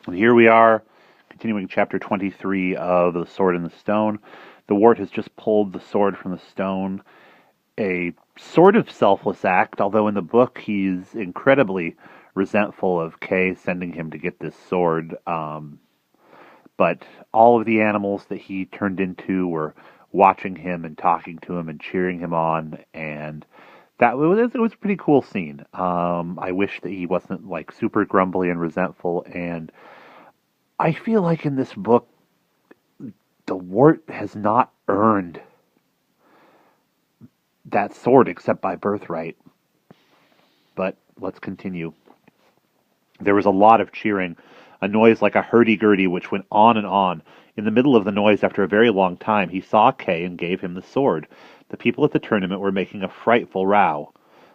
And here we are, continuing chapter 23 of The Sword in the Stone. The wart has just pulled the sword from the stone. A sort of selfless act, although in the book he's incredibly resentful of Kay sending him to get this sword. But all of the animals that he turned into were watching him and talking to him and cheering him on, and it was a pretty cool scene. I wish that he wasn't like super grumbly and resentful, and I feel like in this book, the wart has not earned that sword except by birthright. But let's continue. There was a lot of cheering, a noise like a hurdy-gurdy which went on and on. In the middle of the noise, after a very long time, he saw Kay and gave him the sword. The people at the tournament were making a frightful row.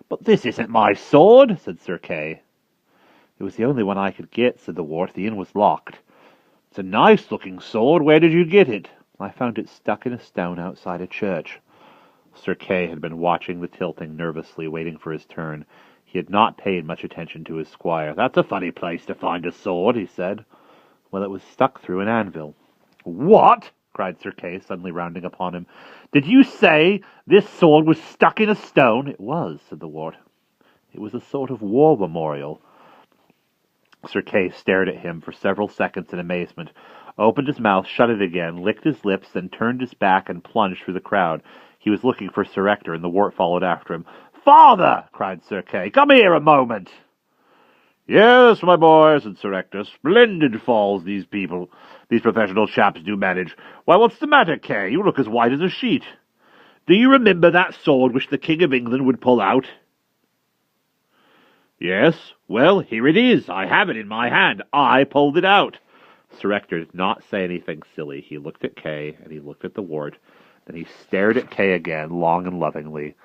"But this isn't my sword," said Sir Kay. "It was the only one I could get," said the wart. "The inn was locked." "It's a nice-looking sword. Where did you get it?" "I found it stuck in a stone outside a church." Sir Kay had been watching the tilting nervously, waiting for his turn. He had not paid much attention to his squire. "That's a funny place to find a sword," he said. "Well, it was stuck through an anvil." "What?" cried Sir Kay, suddenly rounding upon him. "Did you say this sword was stuck in a stone?" "It was," said the wart. "It was a sort of war memorial." Sir Kay stared at him for several seconds in amazement, opened his mouth, shut it again, licked his lips, then turned his back and plunged through the crowd. He was looking for Sir Ector, and the wart followed after him. "Father!" cried Sir Kay. "Come here a moment." "Yes, my boy," said Sir Ector. "Splendid falls these professional chaps do manage. Why, what's the matter, Kay? You look as white as a sheet. Do you remember that sword which the King of England would pull out?" "Yes. Well, here it is. I have it in my hand. I pulled it out." Sir Ector did not say anything silly. He looked at Kay, and he looked at the wart. Then he stared at Kay again, long and lovingly,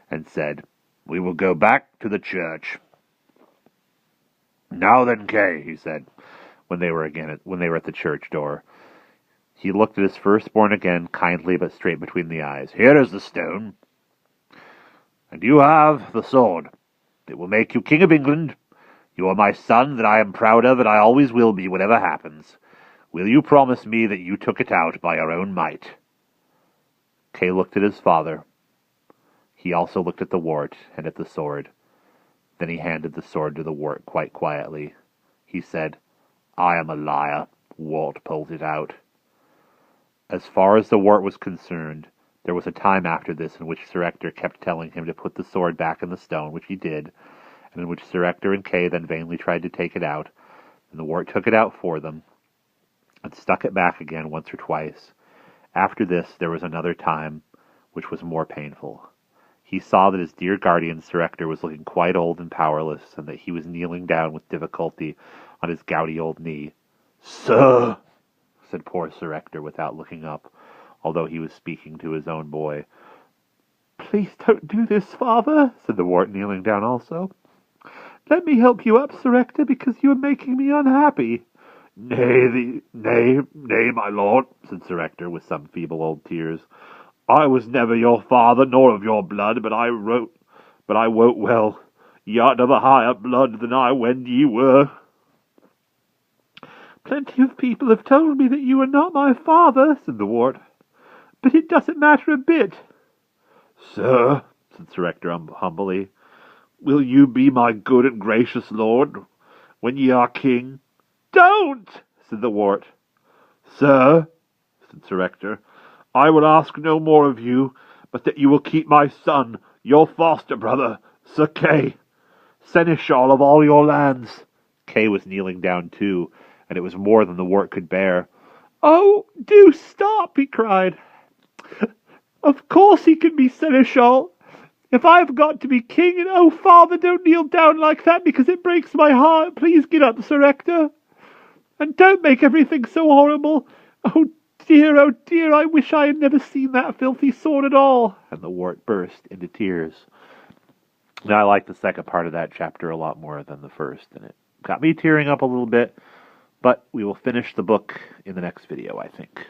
and said, "We will go back to the church." "Now then, Kay," he said, when they were at the church door. He looked at his firstborn again, kindly but straight between the eyes. "Here is the stone, and you have the sword. It will make you King of England. You are my son that I am proud of, and I always will be, whatever happens. Will you promise me that you took it out by your own might?" Kay looked at his father. He also looked at the wart and at the sword. Then he handed the sword to the wart quite quietly. He said, "I am a liar. Wart pulled it out." As far as the wart was concerned, there was a time after this in which Sir Ector kept telling him to put the sword back in the stone, which he did, and in which Sir Ector and Kay then vainly tried to take it out, and the wart took it out for them, and stuck it back again once or twice. After this there was another time, which was more painful. He saw that his dear guardian Sir Ector was looking quite old and powerless, and that he was kneeling down with difficulty on his gouty old knee. "Sir," said poor Sir Ector without looking up, although he was speaking to his own boy. "Please don't do this, father," said the wart, kneeling down also. "Let me help you up, Sir Ector, because you are making me unhappy." Nay, my lord," said Sir Ector, with some feeble old tears. "I was never your father, nor of your blood, but I wot well, ye art of a higher blood than I wend ye were." "Plenty of people have told me that you are not my father," said the wart, "but it doesn't matter a bit." "Sir," said Sir Ector humbly, "will you be my good and gracious lord when ye are king?" "Don't!" said the wart. "Sir," said Sir Ector, "I will ask no more of you, but that you will keep my son, your foster brother, Sir Kay, seneschal of all your lands." Kay was kneeling down too, and it was more than the wart could bear. "Oh, do stop!" he cried. "Of course he can be seneschal. If I have got to be king, and oh, father, don't kneel down like that, because it breaks my heart. Please get up, Sir Ector. And don't make everything so horrible. Oh dear, I wish I had never seen that filthy sword at all." And the wart burst into tears. Now, I like the second part of that chapter a lot more than the first, and it got me tearing up a little bit, but we will finish the book in the next video, I think.